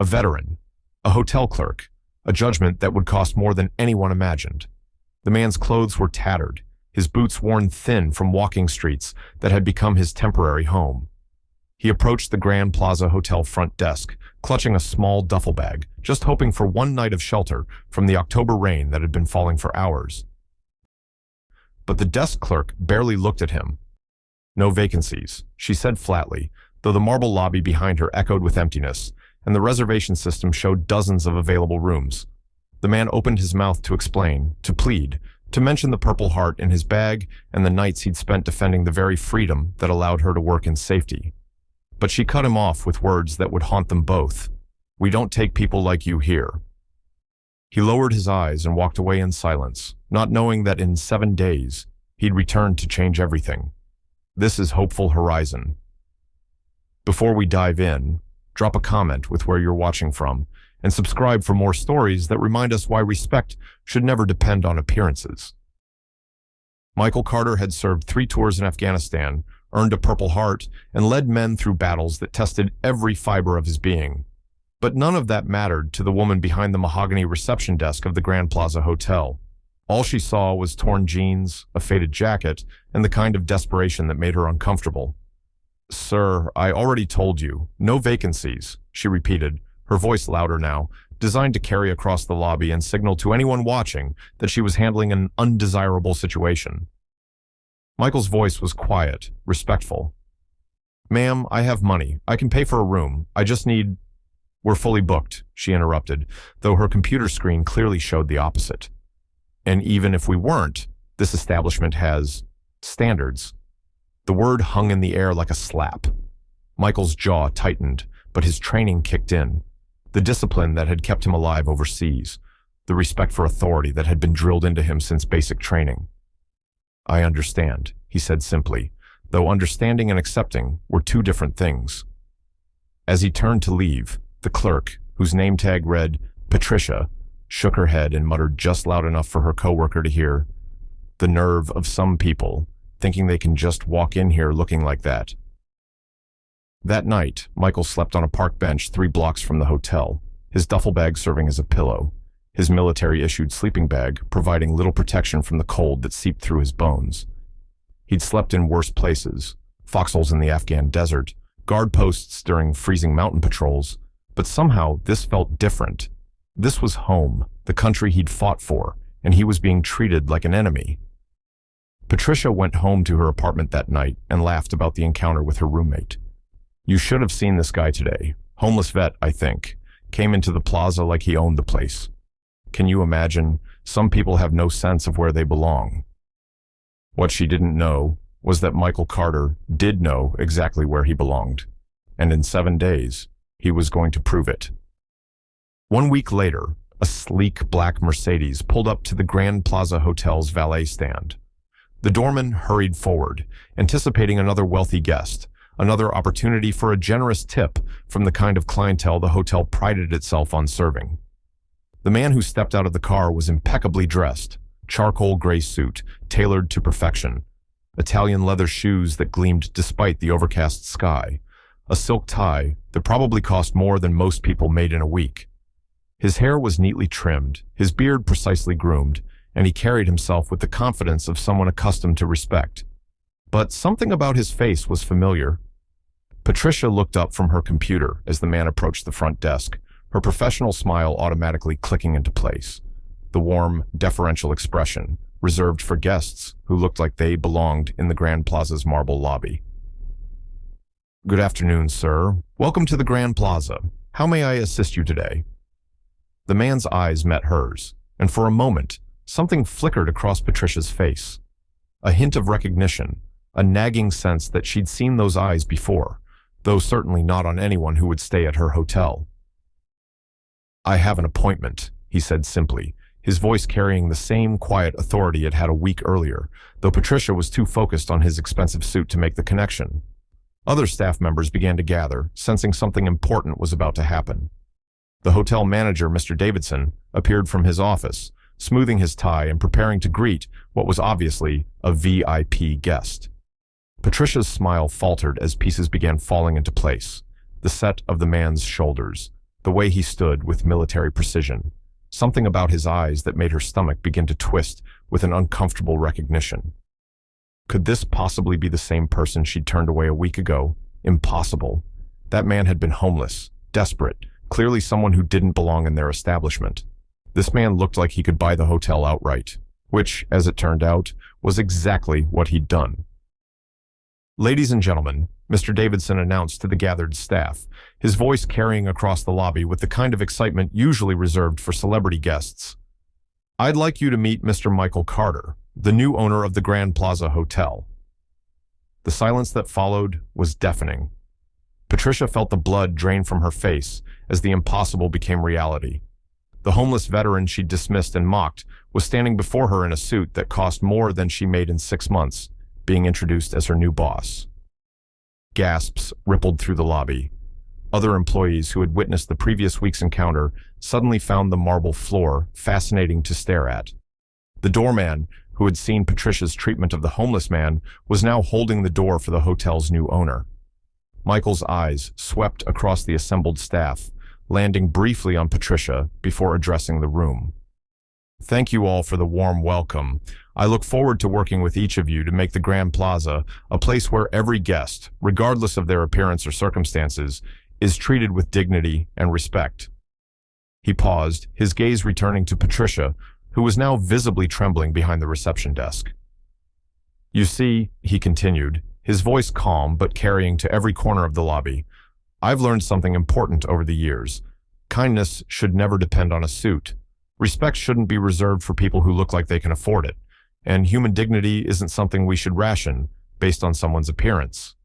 A veteran, a hotel clerk, a judgment that would cost more than anyone imagined. The man's clothes were tattered, his boots worn thin from walking streets that had become his temporary home. He approached the Grand Plaza Hotel front desk, clutching a small duffel bag, just hoping for one night of shelter from the October rain that had been falling for hours. But the desk clerk barely looked at him. "No vacancies," she said flatly, though the marble lobby behind her echoed with emptiness, and the reservation system showed dozens of available rooms. The man opened his mouth to explain, to plead, to mention the Purple Heart in his bag and the nights he'd spent defending the very freedom that allowed her to work in safety. But she cut him off with words that would haunt them both. "We don't take people like you here." He lowered his eyes and walked away in silence, not knowing that in 7 days, he'd return to change everything. This is Hopeful Horizon. Before we dive in, drop a comment with where you're watching from, and subscribe for more stories that remind us why respect should never depend on appearances. Michael Carter had served 3 tours in Afghanistan, earned a Purple Heart, and led men through battles that tested every fiber of his being. But none of that mattered to the woman behind the mahogany reception desk of the Grand Plaza Hotel. All she saw was torn jeans, a faded jacket, and the kind of desperation that made her uncomfortable. "Sir, I already told you, no vacancies," she repeated, her voice louder now, designed to carry across the lobby and signal to anyone watching that she was handling an undesirable situation. Michael's voice was quiet, respectful. "Ma'am, I have money. I can pay for a room. I just need—" "We're fully booked," she interrupted, though her computer screen clearly showed the opposite. "And even if we weren't, this establishment has standards." The word hung in the air like a slap. Michael's jaw tightened, but his training kicked in. The discipline that had kept him alive overseas. The respect for authority that had been drilled into him since basic training. "I understand," he said simply, though understanding and accepting were 2 different things. As he turned to leave, the clerk, whose name tag read Patricia, shook her head and muttered just loud enough for her coworker to hear, "The nerve of some people, thinking they can just walk in here looking like that." That night, Michael slept on a park bench 3 blocks from the hotel, his duffel bag serving as a pillow, his military-issued sleeping bag providing little protection from the cold that seeped through his bones. He'd slept in worse places, foxholes in the Afghan desert, guard posts during freezing mountain patrols, but somehow this felt different. This was home, the country he'd fought for, and he was being treated like an enemy. Patricia went home to her apartment that night and laughed about the encounter with her roommate. "You should have seen this guy today. Homeless vet, I think. Came into the plaza like he owned the place. Can you imagine? Some people have no sense of where they belong." What she didn't know was that Michael Carter did know exactly where he belonged, and in 7 days, he was going to prove it. 1 week later, a sleek black Mercedes pulled up to the Grand Plaza Hotel's valet stand. The doorman hurried forward, anticipating another wealthy guest, another opportunity for a generous tip from the kind of clientele the hotel prided itself on serving. The man who stepped out of the car was impeccably dressed, charcoal gray suit, tailored to perfection, Italian leather shoes that gleamed despite the overcast sky, a silk tie that probably cost more than most people made in a week. His hair was neatly trimmed, his beard precisely groomed, and he carried himself with the confidence of someone accustomed to respect. But something about his face was familiar. Patricia looked up from her computer as the man approached the front desk, her professional smile automatically clicking into place. The warm, deferential expression, reserved for guests who looked like they belonged in the Grand Plaza's marble lobby. "Good afternoon, sir. Welcome to the Grand Plaza. How may I assist you today?" The man's eyes met hers, and for a moment, something flickered across Patricia's face. A hint of recognition, a nagging sense that she'd seen those eyes before, though certainly not on anyone who would stay at her hotel. "I have an appointment," he said simply, his voice carrying the same quiet authority it had a week earlier, though Patricia was too focused on his expensive suit to make the connection. Other staff members began to gather, sensing something important was about to happen. The hotel manager, Mr. Davidson, appeared from his office, smoothing his tie and preparing to greet what was obviously a VIP guest. Patricia's smile faltered as pieces began falling into place, the set of the man's shoulders, the way he stood with military precision, something about his eyes that made her stomach begin to twist with an uncomfortable recognition. Could this possibly be the same person she'd turned away a week ago? Impossible. That man had been homeless, desperate, clearly someone who didn't belong in their establishment. This man looked like he could buy the hotel outright, which, as it turned out, was exactly what he'd done. "Ladies and gentlemen," Mr. Davidson announced to the gathered staff, his voice carrying across the lobby with the kind of excitement usually reserved for celebrity guests. "I'd like you to meet Mr. Michael Carter, the new owner of the Grand Plaza Hotel." The silence that followed was deafening. Patricia felt the blood drain from her face as the impossible became reality. The homeless veteran she'd dismissed and mocked was standing before her in a suit that cost more than she made in 6 months, being introduced as her new boss. Gasps rippled through the lobby. Other employees who had witnessed the previous week's encounter suddenly found the marble floor fascinating to stare at. The doorman, who had seen Patricia's treatment of the homeless man, was now holding the door for the hotel's new owner. Michael's eyes swept across the assembled staff, landing briefly on Patricia before addressing the room. "Thank you all for the warm welcome. I look forward to working with each of you to make the Grand Plaza a place where every guest, regardless of their appearance or circumstances, is treated with dignity and respect." He paused, his gaze returning to Patricia, who was now visibly trembling behind the reception desk. "You see," he continued, his voice calm but carrying to every corner of the lobby, "I've learned something important over the years. Kindness should never depend on a suit. Respect shouldn't be reserved for people who look like they can afford it. And human dignity isn't something we should ration based on someone's appearance."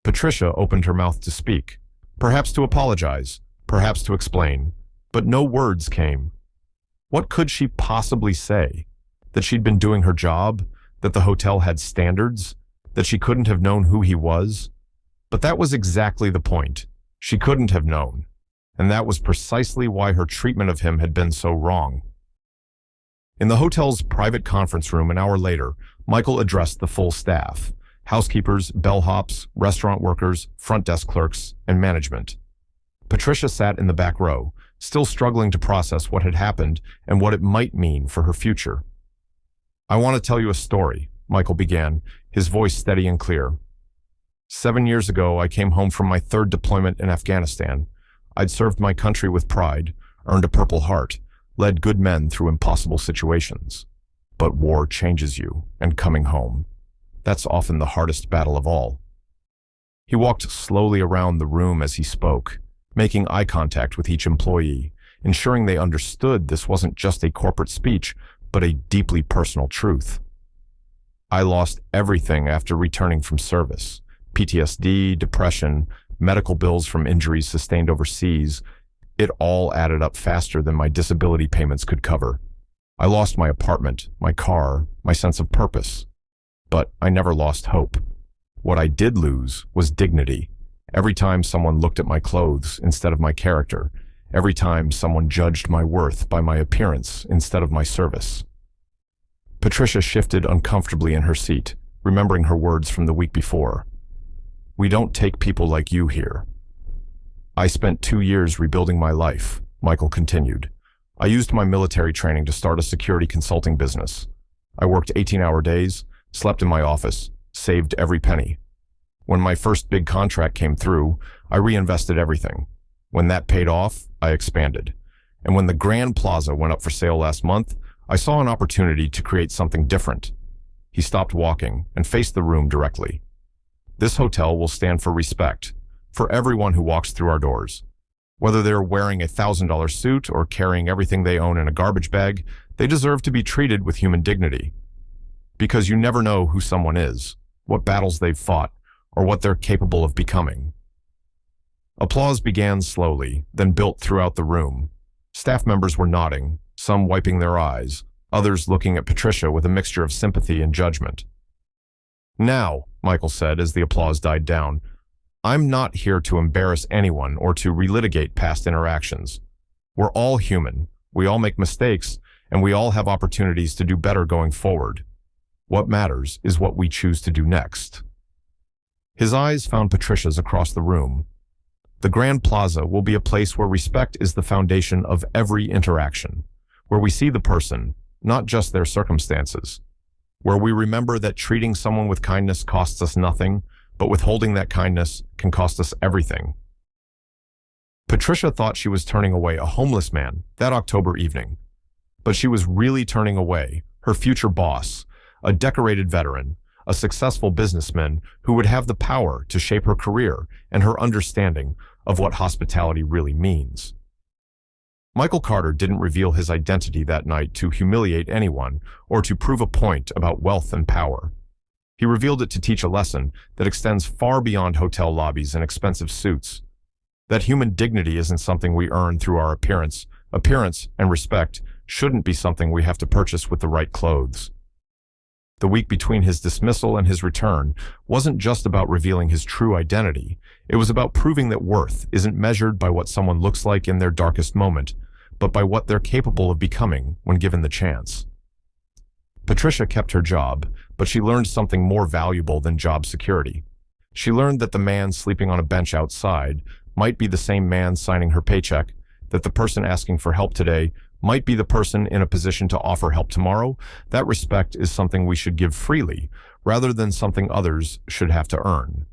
Patricia opened her mouth to speak, perhaps to apologize, perhaps to explain, but no words came. What could she possibly say? That she'd been doing her job? That the hotel had standards? That she couldn't have known who he was? But that was exactly the point. She couldn't have known. And that was precisely why her treatment of him had been so wrong. In the hotel's private conference room an hour later, Michael addressed the full staff: housekeepers, bellhops, restaurant workers, front desk clerks, and management. Patricia sat in the back row, still struggling to process what had happened and what it might mean for her future. "I want to tell you a story," Michael began, his voice steady and clear. 7 years ago, I came home from my 3rd deployment in Afghanistan. I'd served my country with pride, earned a Purple Heart, led good men through impossible situations. But war changes you, and coming home, that's often the hardest battle of all. He walked slowly around the room as he spoke, making eye contact with each employee, ensuring they understood this wasn't just a corporate speech, but a deeply personal truth. "I lost everything after returning from service. PTSD, depression, medical bills from injuries sustained overseas. It all added up faster than my disability payments could cover. I lost my apartment, my car, my sense of purpose. But I never lost hope. What I did lose was dignity. Every time someone looked at my clothes instead of my character, every time someone judged my worth by my appearance instead of my service." Patricia shifted uncomfortably in her seat, remembering her words from the week before. "We don't take people like you here." "I spent 2 years rebuilding my life," Michael continued. "I used my military training to start a security consulting business. I worked 18-hour days, slept in my office, saved every penny. When my first big contract came through, I reinvested everything. When that paid off, I expanded. And when the Grand Plaza went up for sale last month, I saw an opportunity to create something different." He stopped walking and faced the room directly. "This hotel will stand for respect, for everyone who walks through our doors. Whether they're wearing a $1,000 suit or carrying everything they own in a garbage bag, they deserve to be treated with human dignity. Because you never know who someone is, what battles they've fought, or what they're capable of becoming." Applause began slowly, then built throughout the room. Staff members were nodding, some wiping their eyes, others looking at Patricia with a mixture of sympathy and judgment. "Now," Michael said as the applause died down, "I'm not here to embarrass anyone or to relitigate past interactions. We're all human, we all make mistakes, and we all have opportunities to do better going forward. What matters is what we choose to do next." His eyes found Patricia's across the room. The Grand Plaza will be a place where respect is the foundation of every interaction, where we see the person, not just their circumstances, where we remember that treating someone with kindness costs us nothing, but withholding that kindness can cost us everything. Patricia thought she was turning away a homeless man that October evening, but she was really turning away her future boss, a decorated veteran, a successful businessman who would have the power to shape her career and her understanding of what hospitality really means. Michael Carter didn't reveal his identity that night to humiliate anyone or to prove a point about wealth and power. He revealed it to teach a lesson that extends far beyond hotel lobbies and expensive suits. That human dignity isn't something we earn through our appearance. Appearance and respect shouldn't be something we have to purchase with the right clothes. The week between his dismissal and his return wasn't just about revealing his true identity. It was about proving that worth isn't measured by what someone looks like in their darkest moment, but by what they're capable of becoming when given the chance. Patricia kept her job, but she learned something more valuable than job security. She learned that the man sleeping on a bench outside might be the same man signing her paycheck, that the person asking for help today might be the person in a position to offer help tomorrow. That respect is something we should give freely, rather than something others should have to earn.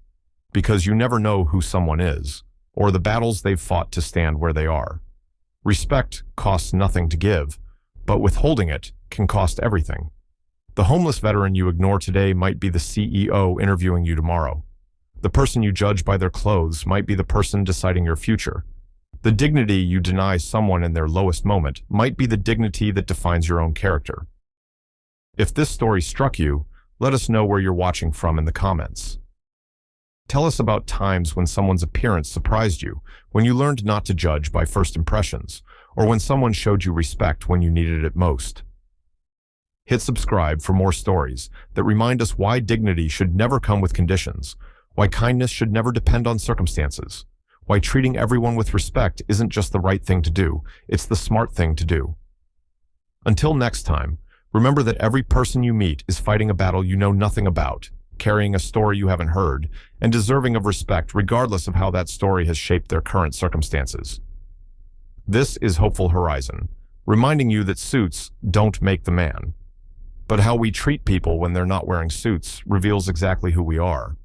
Because you never know who someone is, or the battles they've fought to stand where they are. Respect costs nothing to give, but withholding it can cost everything. The homeless veteran you ignore today might be the CEO interviewing you tomorrow. The person you judge by their clothes might be the person deciding your future. The dignity you deny someone in their lowest moment might be the dignity that defines your own character. If this story struck you, let us know where you're watching from in the comments. Tell us about times when someone's appearance surprised you, when you learned not to judge by first impressions, or when someone showed you respect when you needed it most. Hit subscribe for more stories that remind us why dignity should never come with conditions, why kindness should never depend on circumstances, why treating everyone with respect isn't just the right thing to do, it's the smart thing to do. Until next time, remember that every person you meet is fighting a battle you know nothing about, carrying a story you haven't heard, and deserving of respect regardless of how that story has shaped their current circumstances. This is Hopeful Horizon, reminding you that suits don't make the man, but how we treat people when they're not wearing suits reveals exactly who we are.